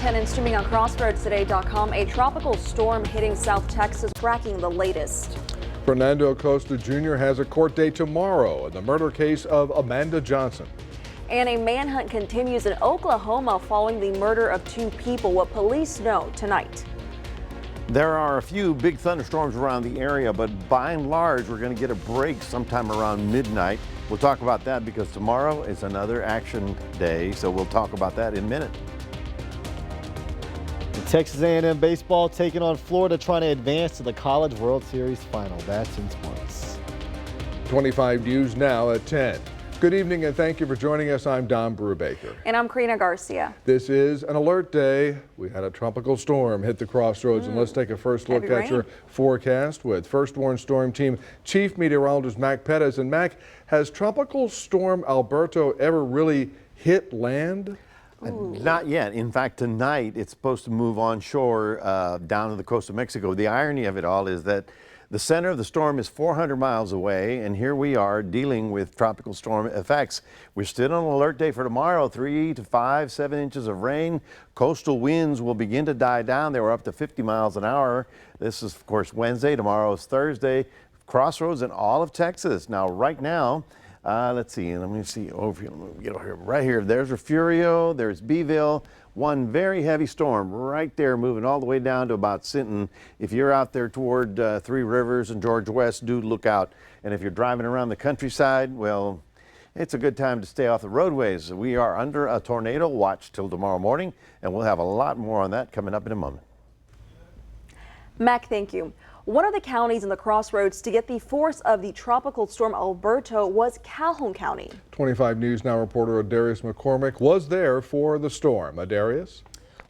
10 and streaming on crossroadstoday.com. A tropical storm hitting South Texas, tracking the latest. Fernando Acosta Jr. has a court date tomorrow in the murder case of Amanda Johnson. And a manhunt continues in Oklahoma following the murder of 2 people. What police know tonight. There are a few big thunderstorms around the area, but by and large, we're going to get a break sometime around midnight. We'll talk about that because tomorrow is another action day, so we'll talk about that in a minute. Texas A&M baseball taking on Florida, trying to advance to the College World Series final. That's in sports. 25 News now at 10. Good evening and thank you for joining us. I'm Don Brubaker. And I'm Karina Garcia. This is an alert day. We had a tropical storm hit the crossroads, and let's take a first look at your forecast with First Warn Storm Team Chief Meteorologist Mac Pettis. And Mac, has Tropical Storm Alberto ever really hit land? Not yet. In fact, tonight it's supposed to move onshore down to the coast of Mexico. The irony of it all is that the center of the storm is 400 miles away, and here we are dealing with tropical storm effects. We're still on alert day for tomorrow, 3 to 5, 7 inches of rain. Coastal winds will begin to die down. They were up to 50 miles an hour. This is, of course, Wednesday. Tomorrow is Thursday. Crossroads in all of Texas. Now, right now, let's see, let me see over here, get over here, right here. There's Refugio, there's Beeville. One very heavy storm right there moving all the way down to about Sinton. If you're out there toward Three Rivers and George West, do look out. And if you're driving around the countryside, well, it's a good time to stay off the roadways. We are under a tornado watch till tomorrow morning, and we'll have a lot more on that coming up in a moment. Mac, thank you. One of the counties in the crossroads to get the force of the tropical storm Alberto was Calhoun County. 25 News Now reporter Adarius McCormick was there for the storm. Adarius?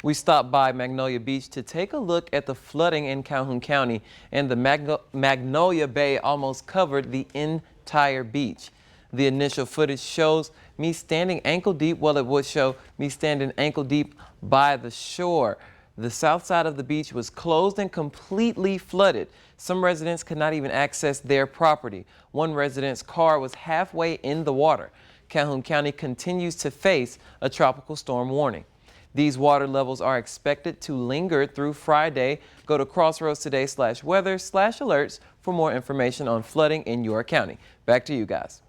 We stopped by Magnolia Beach to take a look at the flooding in Calhoun County, and the Magnolia Bay almost covered the entire beach. The initial footage shows me standing ankle deep. Well, it would show me standing ankle deep by the shore. The south side of the beach was closed and completely flooded. Some residents could not even access their property. One resident's car was halfway in the water. Calhoun County continues to face a tropical storm warning. These water levels are expected to linger through Friday. Go to crossroadstoday/weather/alerts for more information on flooding in your county. Back to you guys.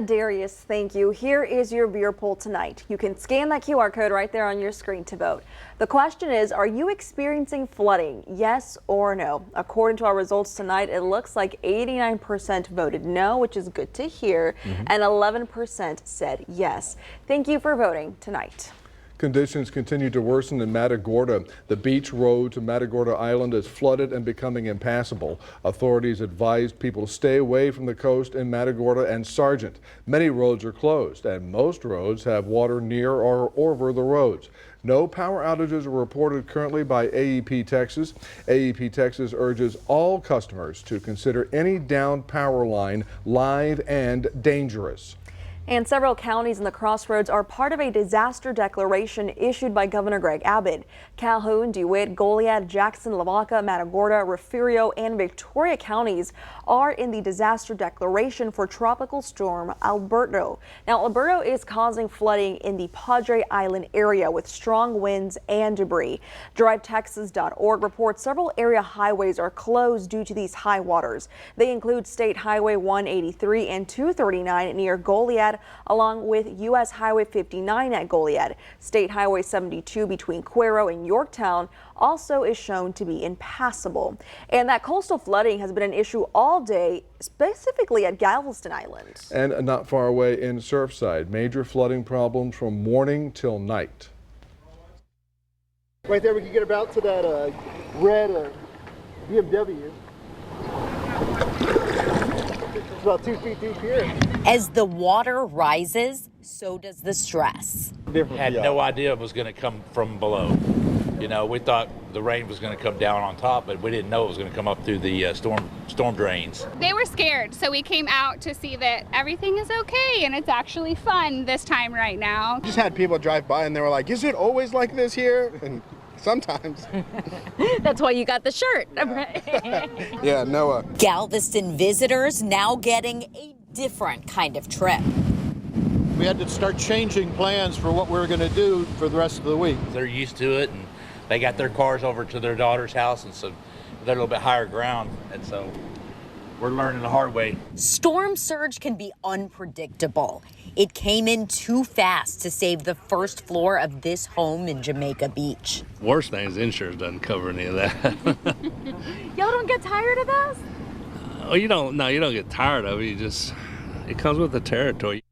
Darius, thank you. Here is your beer poll tonight. You can scan that QR code right there on your screen to vote. The question is, are you experiencing flooding? Yes or no? According to our results tonight, it looks like 89% voted no, which is good to hear, and 11% said yes. Thank you for voting tonight. Conditions continue to worsen in Matagorda. The beach road to Matagorda Island is flooded and becoming impassable. Authorities advised people to stay away from the coast in Matagorda and Sargent. Many roads are closed, and most roads have water near or over the roads. No power outages are reported currently by AEP Texas. AEP Texas urges all customers to consider any downed power line live and dangerous. And several counties in the crossroads are part of a disaster declaration issued by Governor Greg Abbott. Calhoun, DeWitt, Goliad, Jackson, Lavaca, Matagorda, Refugio, and Victoria counties are in the disaster declaration for Tropical Storm Alberto. Now, Alberto is causing flooding in the Padre Island area with strong winds and debris. DriveTexas.org reports several area highways are closed due to these high waters. They include State Highway 183 and 239 near Goliad, along with U.S. Highway 59 at Goliad. State Highway 72 between Cuero and Yorktown also is shown to be impassable. And that coastal flooding has been an issue all day, specifically at Galveston Island. And not far away in Surfside, major flooding problems from morning till night. Right there we can get about to that red BMW. It's about 2 feet deep here. As the water rises, so does the stress. Had no idea it was going to come from below. You know, we thought the rain was going to come down on top, but we didn't know it was going to come up through the storm drains. They were scared, so we came out to see that everything is okay and it's actually fun this time right now. Just had people drive by and they were like, is it always like this here? And sometimes. That's why you got the shirt. Yeah, Noah. Galveston visitors now getting a different kind of trip. We had to start changing plans for what we were going to do for the rest of the week. They're used to it, and they got their cars over to their daughter's house, and so they're a little bit higher ground, and so we're learning the hard way. Storm surge can be unpredictable. It came in too fast to save the first floor of this home in Jamaica Beach. Worst thing is insurance doesn't cover any of that. Y'all don't get tired of this? Oh, you don't get tired of it. It comes with the territory.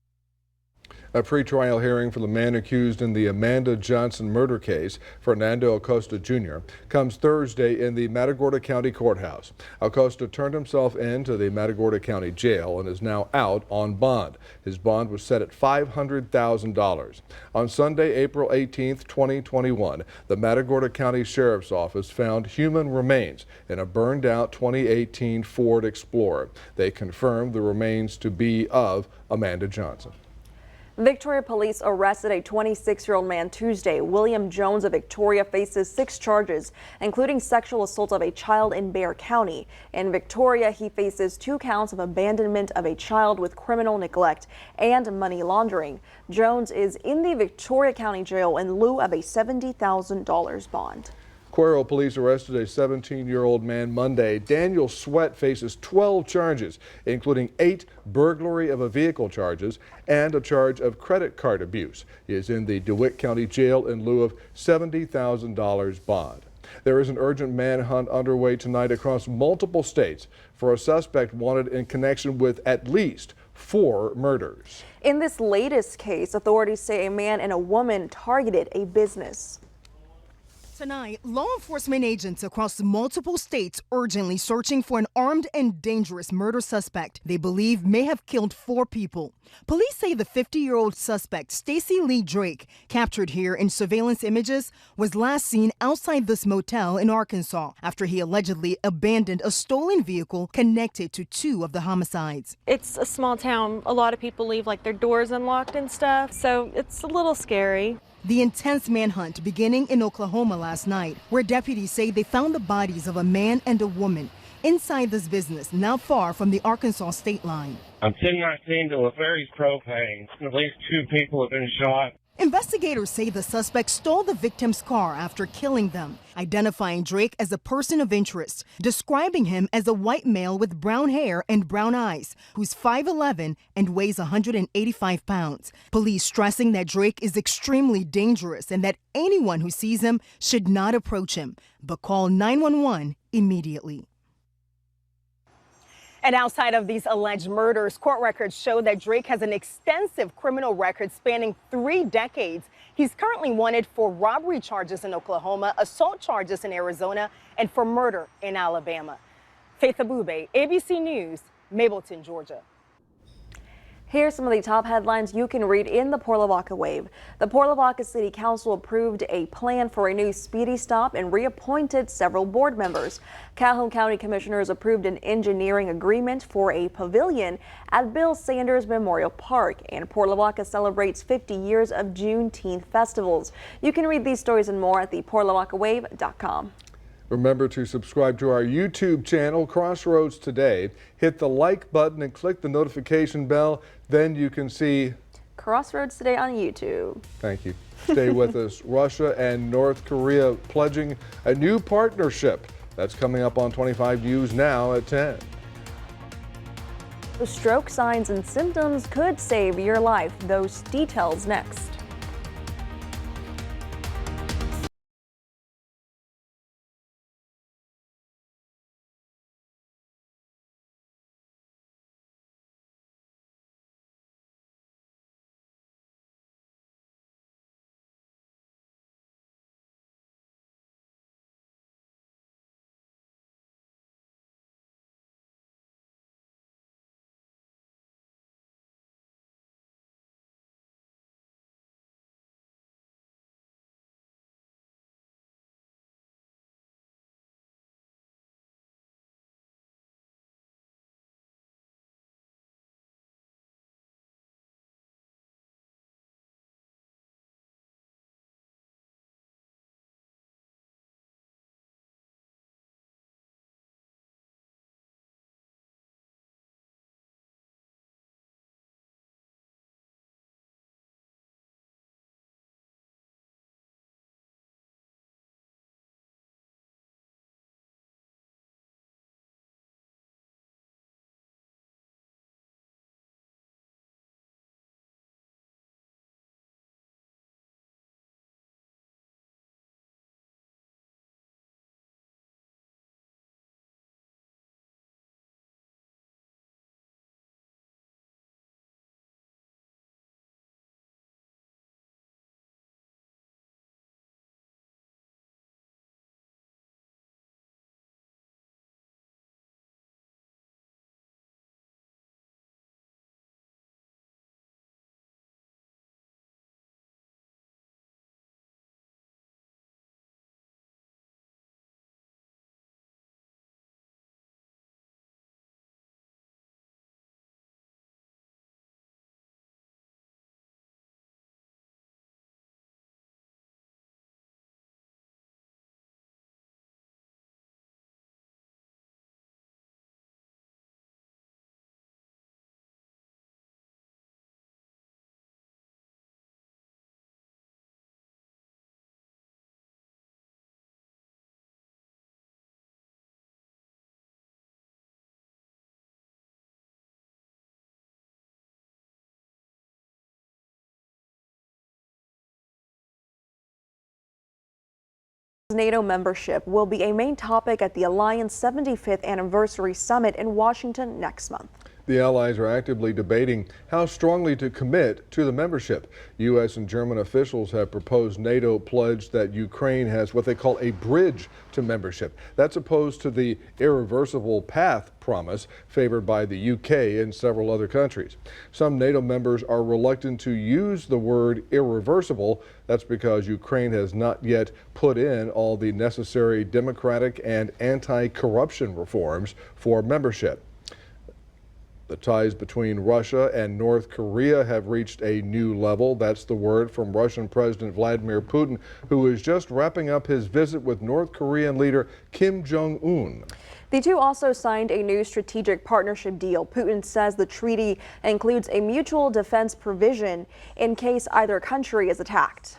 A pretrial hearing for the man accused in the Amanda Johnson murder case, Fernando Acosta Jr., comes Thursday in the Matagorda County Courthouse. Acosta turned himself in to the Matagorda County Jail and is now out on bond. His bond was set at $500,000. On Sunday, April 18, 2021, the Matagorda County Sheriff's Office found human remains in a burned-out 2018 Ford Explorer. They confirmed the remains to be of Amanda Johnson. Victoria police arrested a 26-year-old man Tuesday. William Jones of Victoria faces 6 charges, including sexual assault of a child in Bexar County. In Victoria, he faces 2 counts of abandonment of a child with criminal neglect and money laundering. Jones is in the Victoria County Jail in lieu of a $70,000 bond. Cuero police arrested a 17-year-old man Monday. Daniel Sweat faces 12 charges, including 8 burglary of a vehicle charges and a charge of credit card abuse. He is in the DeWitt County Jail in lieu of $70,000 bond. There is an urgent manhunt underway tonight across multiple states for a suspect wanted in connection with at least 4 murders. In this latest case, authorities say a man and a woman targeted a business. Tonight, law enforcement agents across multiple states urgently searching for an armed and dangerous murder suspect they believe may have killed 4 people. Police say the 50-year-old suspect, Stacy Lee Drake, captured here in surveillance images, was last seen outside this motel in Arkansas after he allegedly abandoned a stolen vehicle connected to 2 of the homicides. It's a small town. A lot of people leave like their doors unlocked and stuff, so it's a little scary. The intense manhunt beginning in Oklahoma last night, where deputies say they found the bodies of a man and a woman inside this business not far from the Arkansas state line. I'm 1019 to LaFerry's propane. At least 2 people have been shot. Investigators say the suspect stole the victim's car after killing them, identifying Drake as a person of interest, describing him as a white male with brown hair and brown eyes, who's 5'11" and weighs 185 pounds. Police stressing that Drake is extremely dangerous and that anyone who sees him should not approach him, but call 911 immediately. And outside of these alleged murders, court records show that Drake has an extensive criminal record spanning 3 decades. He's currently wanted for robbery charges in Oklahoma, assault charges in Arizona, and for murder in Alabama. Faith Abube, ABC News, Mableton, Georgia. Here's some of the top headlines you can read in the Port Lavaca Wave. The Port Lavaca City Council approved a plan for a new speedy stop and reappointed several board members. Calhoun County Commissioners approved an engineering agreement for a pavilion at Bill Sanders Memorial Park, and Port Lavaca celebrates 50 years of Juneteenth festivals. You can read these stories and more at theportlavacawave.com. Remember to subscribe to our YouTube channel, Crossroads Today. Hit the like button and click the notification bell. Then you can see Crossroads Today on YouTube. Thank you. Stay with us. Russia and North Korea pledging a new partnership. That's coming up on 25 News Now at 10. The stroke signs and symptoms could save your life. Those details next. NATO membership will be a main topic at the Alliance 75th Anniversary Summit in Washington next month. The allies are actively debating how strongly to commit to the membership. U.S. and German officials have proposed NATO pledge that Ukraine has what they call a bridge to membership. That's opposed to the irreversible path promise favored by the U.K. and several other countries. Some NATO members are reluctant to use the word irreversible. That's because Ukraine has not yet put in all the necessary democratic and anti-corruption reforms for membership. The ties between Russia and North Korea have reached a new level. That's the word from Russian President Vladimir Putin, who is just wrapping up his visit with North Korean leader Kim Jong-un. The two also signed a new strategic partnership deal. Putin says the treaty includes a mutual defense provision in case either country is attacked.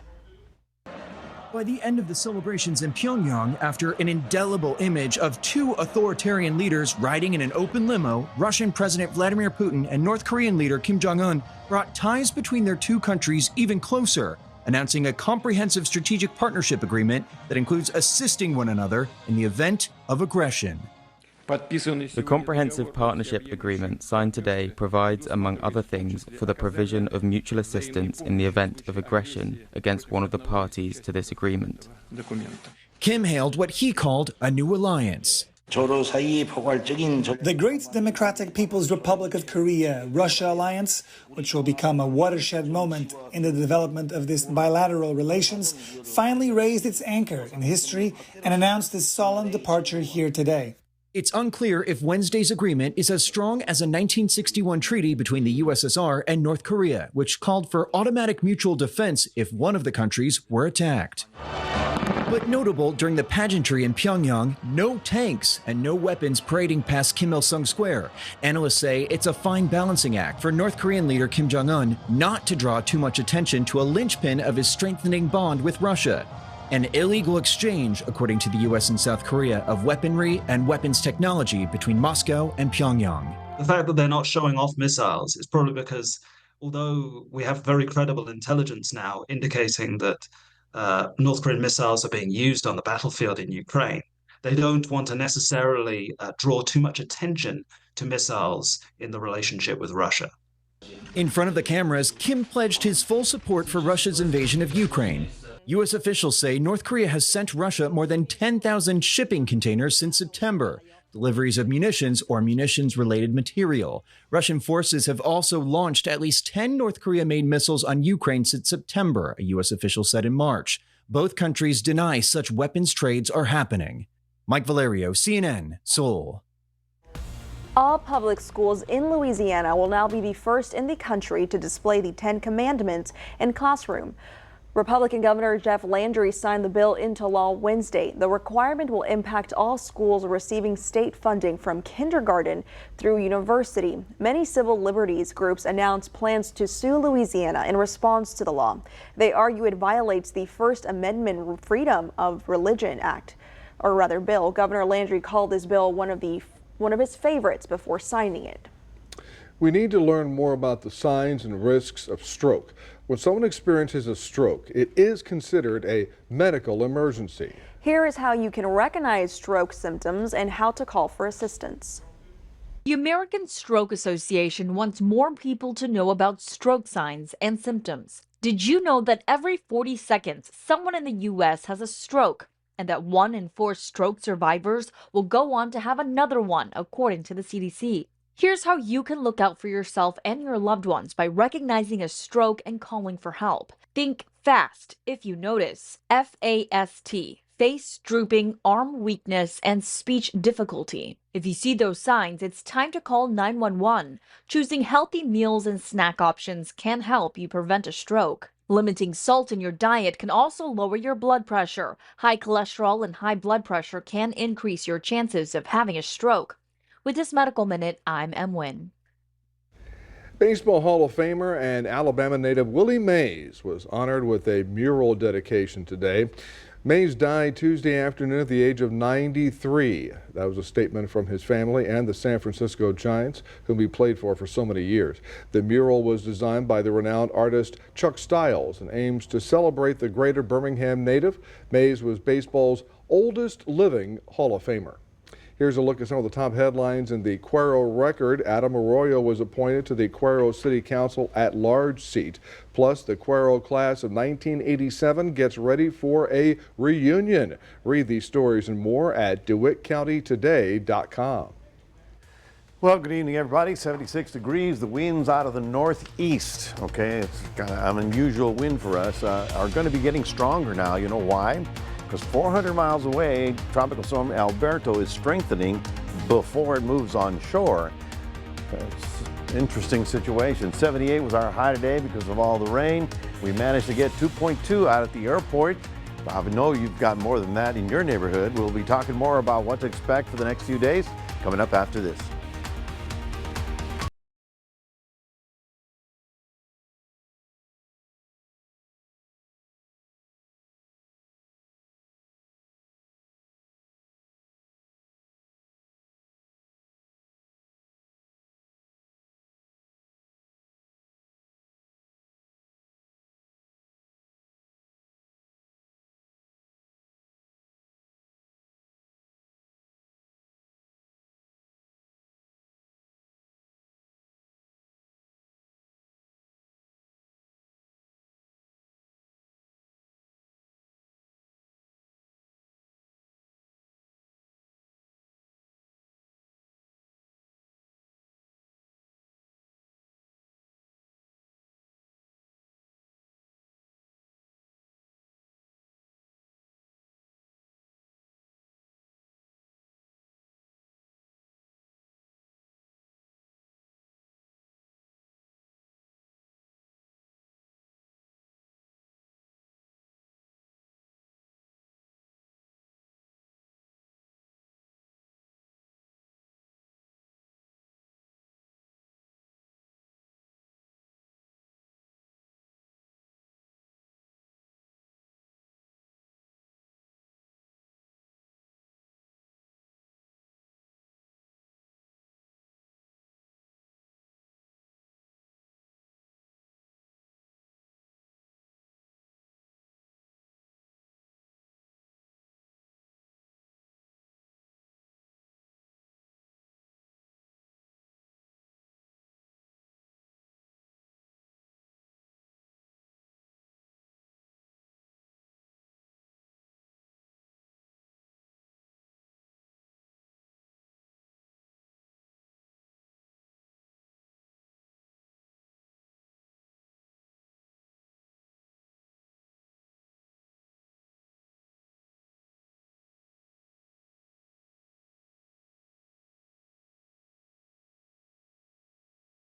By the end of the celebrations in Pyongyang, after an indelible image of two authoritarian leaders riding in an open limo, Russian President Vladimir Putin and North Korean leader Kim Jong-un brought ties between their two countries even closer, announcing a comprehensive strategic partnership agreement that includes assisting one another in the event of aggression. The Comprehensive Partnership Agreement signed today provides, among other things, for the provision of mutual assistance in the event of aggression against one of the parties to this agreement. Kim hailed what he called a new alliance. The Great Democratic People's Republic of Korea-Russia alliance, which will become a watershed moment in the development of this bilateral relations, finally raised its anchor in history and announced its solemn departure here today. It's unclear if Wednesday's agreement is as strong as a 1961 treaty between the USSR and North Korea, which called for automatic mutual defense if one of the countries were attacked. But notable during the pageantry in Pyongyang, no tanks and no weapons parading past Kim Il-sung Square. Analysts say it's a fine balancing act for North Korean leader Kim Jong-un not to draw too much attention to a linchpin of his strengthening bond with Russia. An illegal exchange, according to the U.S. and South Korea, of weaponry and weapons technology between Moscow and Pyongyang. The fact that they're not showing off missiles is probably because, although we have very credible intelligence now indicating that North Korean missiles are being used on the battlefield in Ukraine, they don't want to necessarily draw too much attention to missiles in the relationship with Russia. In front of the cameras, Kim pledged his full support for Russia's invasion of Ukraine. U.S. officials say North Korea has sent Russia more than 10,000 shipping containers since September, deliveries of munitions or munitions-related material. Russian forces have also launched at least 10 North Korea-made missiles on Ukraine since September, a U.S. official said in March. Both countries deny such weapons trades are happening. Mike Valerio, CNN, Seoul. All public schools in Louisiana will now be the first in the country to display the 10 Commandments in classroom. Republican Governor Jeff Landry signed the bill into law Wednesday. The requirement will impact all schools receiving state funding from kindergarten through university. Many civil liberties groups announced plans to sue Louisiana in response to the law. They argue it violates the First Amendment Freedom of Religion Act, or rather bill. Governor Landry called this bill one of his favorites before signing it. We need to learn more about the signs and risks of stroke. When someone experiences a stroke, it is considered a medical emergency. Here is how you can recognize stroke symptoms and how to call for assistance. The American Stroke Association wants more people to know about stroke signs and symptoms. Did you know that every 40 seconds, someone in the U.S. has a stroke, and that 1 in 4 stroke survivors will go on to have another one, according to the CDC? Here's how you can look out for yourself and your loved ones by recognizing a stroke and calling for help. Think FAST if you notice. F-A-S-T. Face drooping, arm weakness, and speech difficulty. If you see those signs, it's time to call 911. Choosing healthy meals and snack options can help you prevent a stroke. Limiting salt in your diet can also lower your blood pressure. High cholesterol and high blood pressure can increase your chances of having a stroke. With this Medical Minute, I'm Em Nguyen. Baseball Hall of Famer and Alabama native Willie Mays was honored with a mural dedication today. Mays died Tuesday afternoon at the age of 93. That was a statement from his family and the San Francisco Giants, whom he played for so many years. The mural was designed by the renowned artist Chuck Stiles and aims to celebrate the greater Birmingham native. Mays was baseball's oldest living Hall of Famer. Here's a look at some of the top headlines in the Cuero Record. Adam Arroyo was appointed to the Cuero City Council at-large seat. Plus, the Cuero class of 1987 gets ready for a reunion. Read these stories and more at DeWittCountyToday.com. Well, good evening, everybody. 76 degrees. The winds out of the northeast. Okay, it's kind of an unusual wind for us. Are going to be getting stronger now. You know why? Because 400 miles away, Tropical Storm Alberto is strengthening before it moves on shore. It's an interesting situation. 78 was our high today because of all the rain. We managed to get 2.2 out at the airport. I know you've got more than that in your neighborhood. We'll be talking more about what to expect for the next few days coming up after this.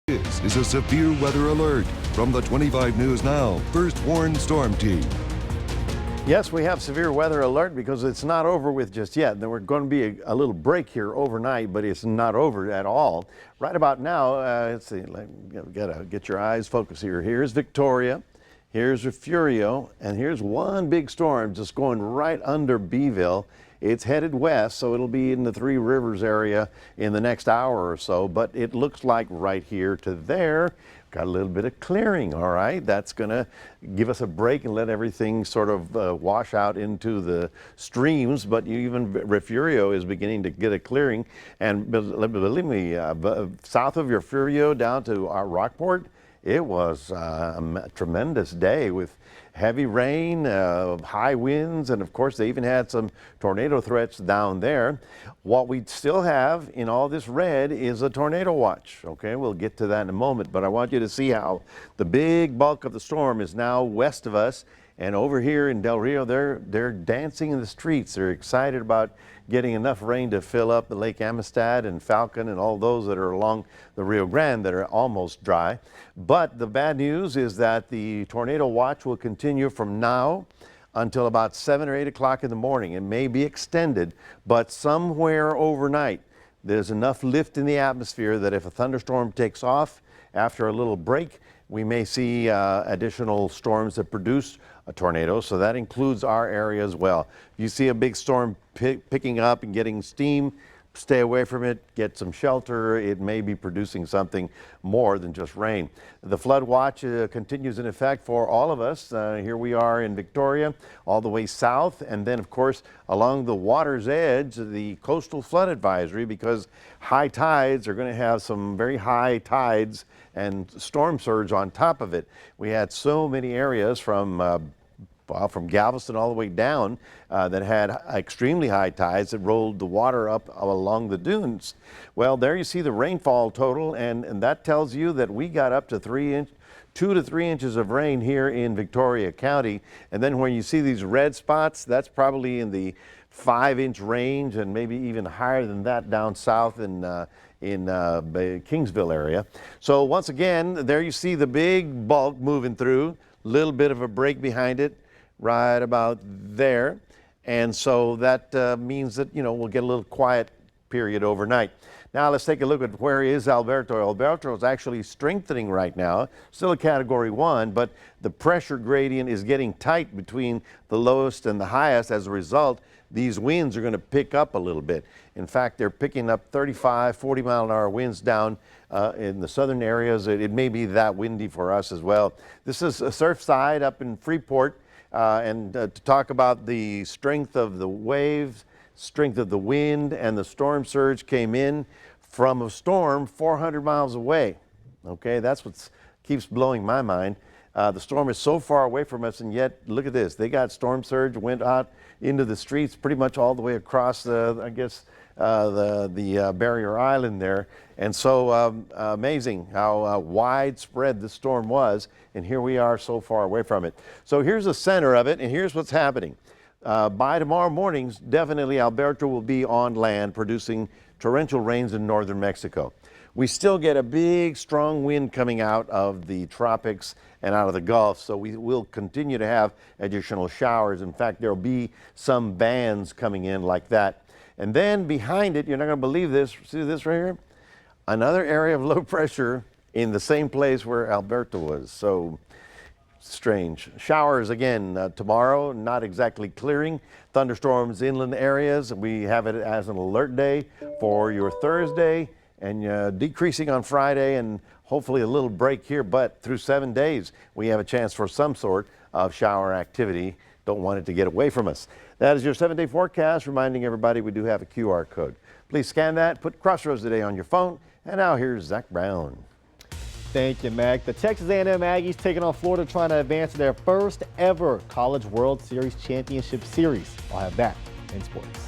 This is a severe weather alert from the 25 News Now First Warn Storm Team. Yes, we have severe weather alert because it's not over with just yet. There we're going to be a little break here overnight, but it's not over at all. Right about now, let's see, gotta get your eyes focused here. Here's Victoria, here's Refugio, and here's one big storm just going right under Beeville. It's headed west, so it'll be in the Three Rivers area in the next hour or so, but it looks like right here to there, got a little bit of clearing, all right? That's going to give us a break and let everything sort of wash out into the streams, but even Refugio is beginning to get a clearing. And believe me, south of Refugio down to Rockport, it was a tremendous day with heavy rain, high winds, and of course they even had some tornado threats down there. What we still have in all this red is a tornado watch. Okay, we'll get to that in a moment, but I want you to see how the big bulk of the storm is now west of us. And over here in Del Rio, they're dancing in the streets. They're excited about getting enough rain to fill up the Lake Amistad and Falcon and all those that are along the Rio Grande that are almost dry. But the bad news is that the tornado watch will continue from now until about 7 or 8 o'clock in the morning. It may be extended, but somewhere overnight, there's enough lift in the atmosphere that if a thunderstorm takes off after a little break, we may see additional storms that produce a tornado, so that includes our area as well. If you see a big storm picking up and getting steam, stay away from it, get some shelter. It may be producing something more than just rain. The flood watch continues in effect for all of us. Here we are in Victoria, all the way south, and then of course along the water's edge, the coastal flood advisory, because high tides are going to have some very high tides and storm surge on top of it. We had so many areas from Galveston all the way down that had extremely high tides that rolled the water up along the dunes. Well, there you see the rainfall total, and that tells you that we got up to 2 to 3 inches of rain here in Victoria County. And then when you see these red spots, that's probably in the 5-inch range and maybe even higher than that down south in Kingsville area. So once again, there you see the big bulk moving through, little bit of a break behind it, right about there. And so that means that, we'll get a little quiet period overnight. Now let's take a look at where is Alberto. Alberto is actually strengthening right now, still a Category 1, but the pressure gradient is getting tight between the lowest and the highest. As a result, these winds are going to pick up a little bit. In fact, they're picking up 35, 40 mile an hour winds down in the southern areas. It may be that windy for us as well. This is Surfside up in Freeport. And to talk about the strength of the waves, strength of the wind, and the storm surge came in from a storm 400 miles away. Okay, that's what keeps blowing my mind. The storm is so far away from us, and yet look at this. They got storm surge, went out into the streets pretty much all the way across the barrier island there. And so amazing how widespread the storm was, and here we are so far away from it. So here's the center of it, and here's what's happening. By tomorrow morning, definitely Alberto will be on land producing torrential rains in northern Mexico. We still get a big strong wind coming out of the tropics and out of the Gulf, so we will continue to have additional showers. In fact, there will be some bands coming in like that. And then behind it, you're not going to believe this, see this right here? Another area of low pressure in the same place where Alberto was. So strange. Showers again tomorrow, not exactly clearing. Thunderstorms inland areas. We have it as an alert day for your Thursday, and decreasing on Friday, and hopefully a little break here, but through 7 days we have a chance for some sort of shower activity. Don't want it to get away from us. That is your 7-day forecast, reminding everybody we do have a QR code. Please scan that, put Crossroads Today on your phone, and now here's Zach Brown. Thank you, Mac. The Texas A&M Aggies taking on Florida, trying to advance to their first ever College World Series Championship Series. I'll have that in sports.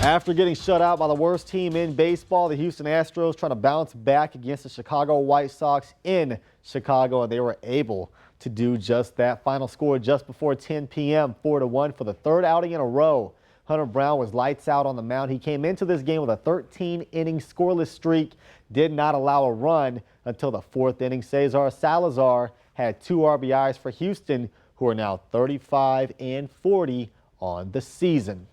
After getting shut out by the worst team in baseball, the Houston Astros trying to bounce back against the Chicago White Sox in Chicago, and they were able to do just that. Final score just before 10 p.m., 4-1 for the third outing in a row. Hunter Brown was lights out on the mound. He came into this game with a 13-inning scoreless streak, did not allow a run until the fourth inning. Cesar Salazar had 2 RBIs for Houston, who are now 35-40 on the season.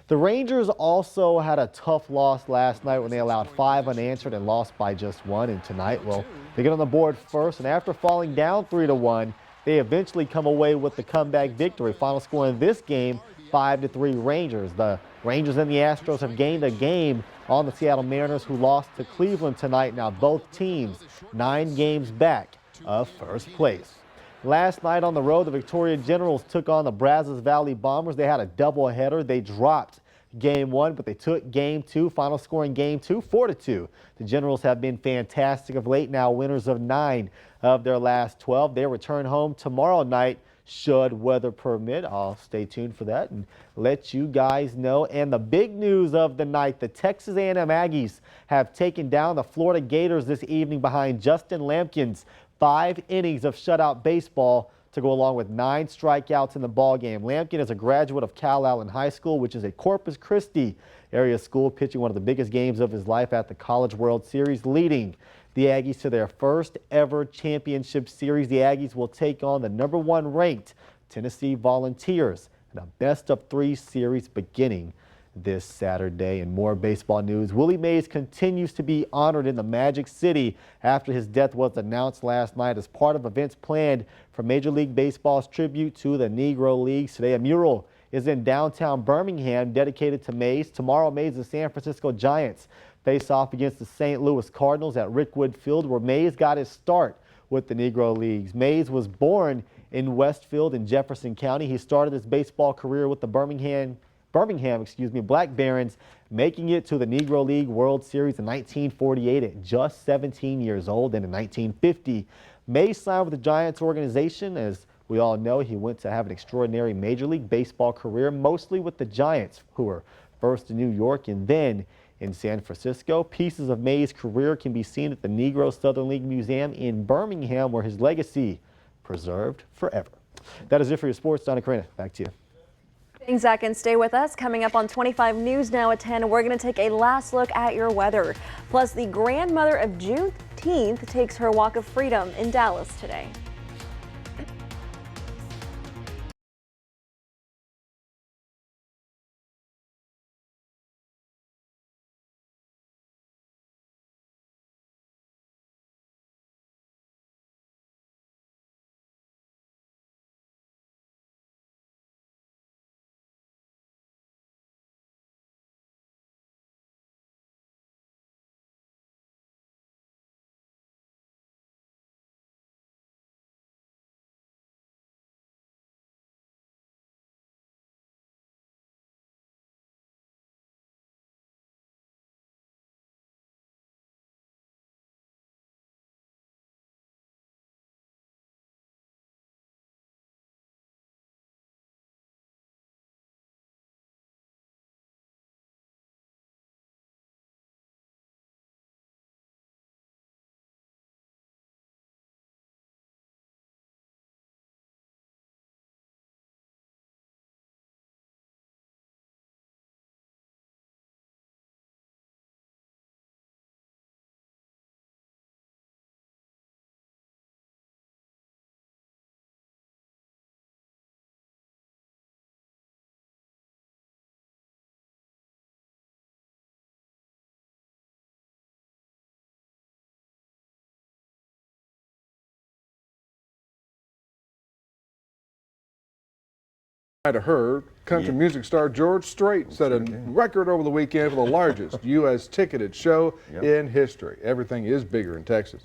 The Rangers also had a tough loss last night when they allowed 5 unanswered and lost by just 1. And tonight, well, they get on the board first, and after falling down 3-1, they eventually come away with the comeback victory. Final score in this game, 5-3 Rangers. The Rangers and the Astros have gained a game on the Seattle Mariners, who lost to Cleveland tonight. Now both teams 9 games back of first place. Last night on the road, the Victoria Generals took on the Brazos Valley Bombers. They had a doubleheader. They dropped game 1, but they took game 2. Final score in game 2, 4-2. The Generals have been fantastic of late, now winners of 9 of their last 12. They return home tomorrow night, should weather permit. I'll stay tuned for that and let you guys know. And the big news of the night, the Texas A&M Aggies have taken down the Florida Gators this evening behind Justin Lampkin's 5 innings of shutout baseball to go along with 9 strikeouts in the ballgame. Lampkin is a graduate of Cal Allen High School, which is a Corpus Christi area school, pitching one of the biggest games of his life at the College World Series, leading the Aggies to their first ever championship series. The Aggies will take on the #1 ranked Tennessee Volunteers in a best-of-3 series beginning this Saturday. And more baseball news. Willie Mays continues to be honored in the Magic City after his death was announced last night as part of events planned for Major League Baseball's tribute to the Negro Leagues. Today, a mural is in downtown Birmingham dedicated to Mays. Tomorrow, Mays and San Francisco Giants face off against the St. Louis Cardinals at Rickwood Field, where Mays got his start with the Negro Leagues. Mays was born in Westfield in Jefferson County. He started his baseball career with the Birmingham Black Barons, making it to the Negro League World Series in 1948 at just 17 years old. And in 1950, Mays signed with the Giants organization. As we all know, he went to have an extraordinary Major League Baseball career, mostly with the Giants, who were first in New York and then in San Francisco. Pieces of Mays' career can be seen at the Negro Southern League Museum in Birmingham, where his legacy preserved forever. That is it for your sports. Donna Karina, back to you. Thanks, Zach, and stay with us. Coming up on 25 News Now at 10, we're going to take a last look at your weather. Plus, the grandmother of Juneteenth takes her walk of freedom in Dallas today. To her, country music star George Strait set a record over the weekend for the largest U.S. ticketed show in history. Everything is bigger in Texas.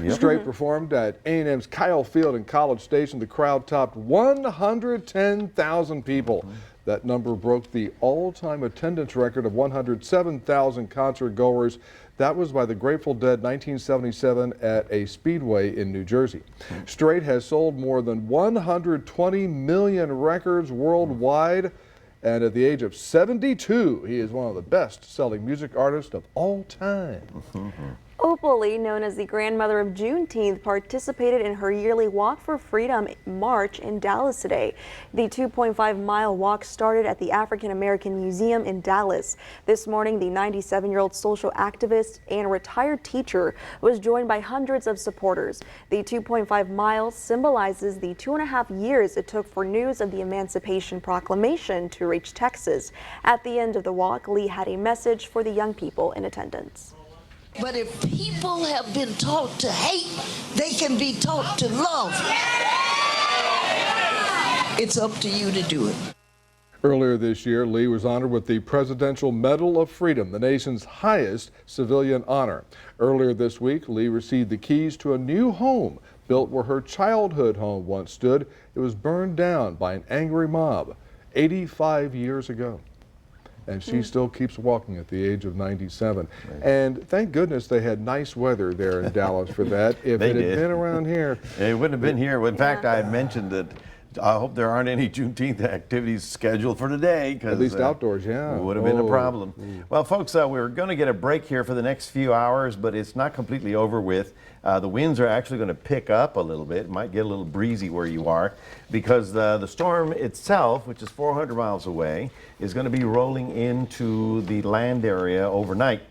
Strait performed at A&M's Kyle Field in College Station. The crowd topped 110,000 people. That number broke the all-time attendance record of 107,000 concert goers. That was by the Grateful Dead 1977 at a speedway in New Jersey. Strait has sold more than 120 million records worldwide, And at the age of 72, he is one of the best-selling music artists of all time. Opal Lee, known as the grandmother of Juneteenth, participated in her yearly Walk for Freedom march in Dallas today. The 2.5-mile walk started at the African American Museum in Dallas. This morning, the 97-year-old social activist and retired teacher was joined by hundreds of supporters. The 2.5 miles symbolizes the 2.5 years it took for news of the Emancipation Proclamation to reach Texas. At the end of the walk, Lee had a message for the young people in attendance. But if people have been taught to hate, they can be taught to love. It's up to you to do it. Earlier this year, Lee was honored with the Presidential Medal of Freedom, the nation's highest civilian honor. Earlier this week, Lee received the keys to a new home built where her childhood home once stood. It was burned down by an angry mob 85 years ago. And she still keeps walking at the age of 97. And thank goodness they had nice weather there in Dallas for that. If it had been around here, it wouldn't have been here. In fact, I had mentioned that I hope there aren't any Juneteenth activities scheduled for today. At least outdoors, yeah. It would have been a problem. Well, folks, we're going to get a break here for the next few hours, but it's not completely over with. The winds are actually going to pick up a little bit. It might get a little breezy where you are because the storm itself, which is 400 miles away, is going to be rolling into the land area overnight.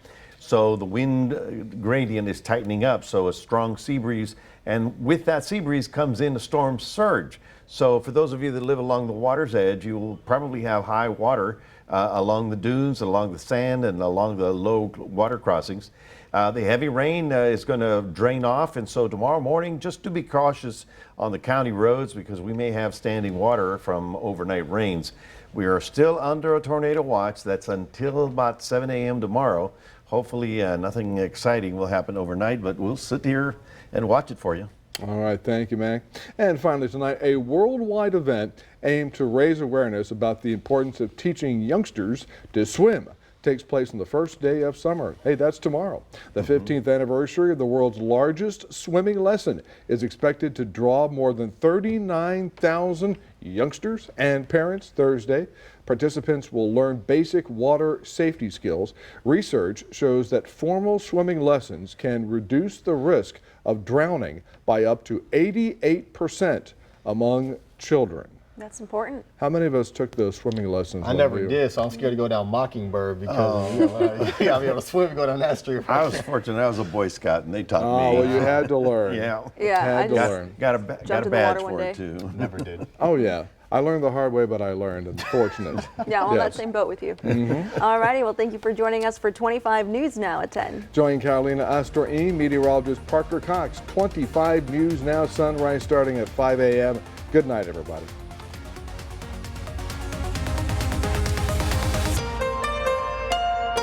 So the wind gradient is tightening up, so a strong sea breeze. And with that sea breeze comes in a storm surge. So for those of you that live along the water's edge, you will probably have high water along the dunes, along the sand, and along the low water crossings. The heavy rain is going to drain off, and so tomorrow morning, just to be cautious on the county roads because we may have standing water from overnight rains. We are still under a tornado watch. That's until about 7 a.m. tomorrow. Hopefully nothing exciting will happen overnight, but we'll sit here and watch it for you. All right, thank you, Mac. And finally tonight, a worldwide event aimed to raise awareness about the importance of teaching youngsters to swim takes place on the first day of summer. Hey, that's tomorrow. The 15th anniversary of the world's largest swimming lesson is expected to draw more than 39,000 youngsters and parents Thursday. Participants will learn basic water safety skills. Research shows that formal swimming lessons can reduce the risk of drowning by up to 88% among children. That's important. How many of us took those swimming lessons? I never did, so I'm scared to go down Mockingbird because I'll be able to swim and go down that street. I was fortunate. I was a Boy Scout, and they taught me. Oh, well, you had to learn. Yeah. Yeah, Got a badge for it, too. Never did. Oh, yeah. I learned the hard way, but I learned, and fortunate. Yeah, I'm on that same boat with you. All righty, well, thank you for joining us for 25 News Now at 10. Join Carolina Astor-Eam, meteorologist Parker Cox. 25 News Now, sunrise starting at 5 a.m. Good night, everybody.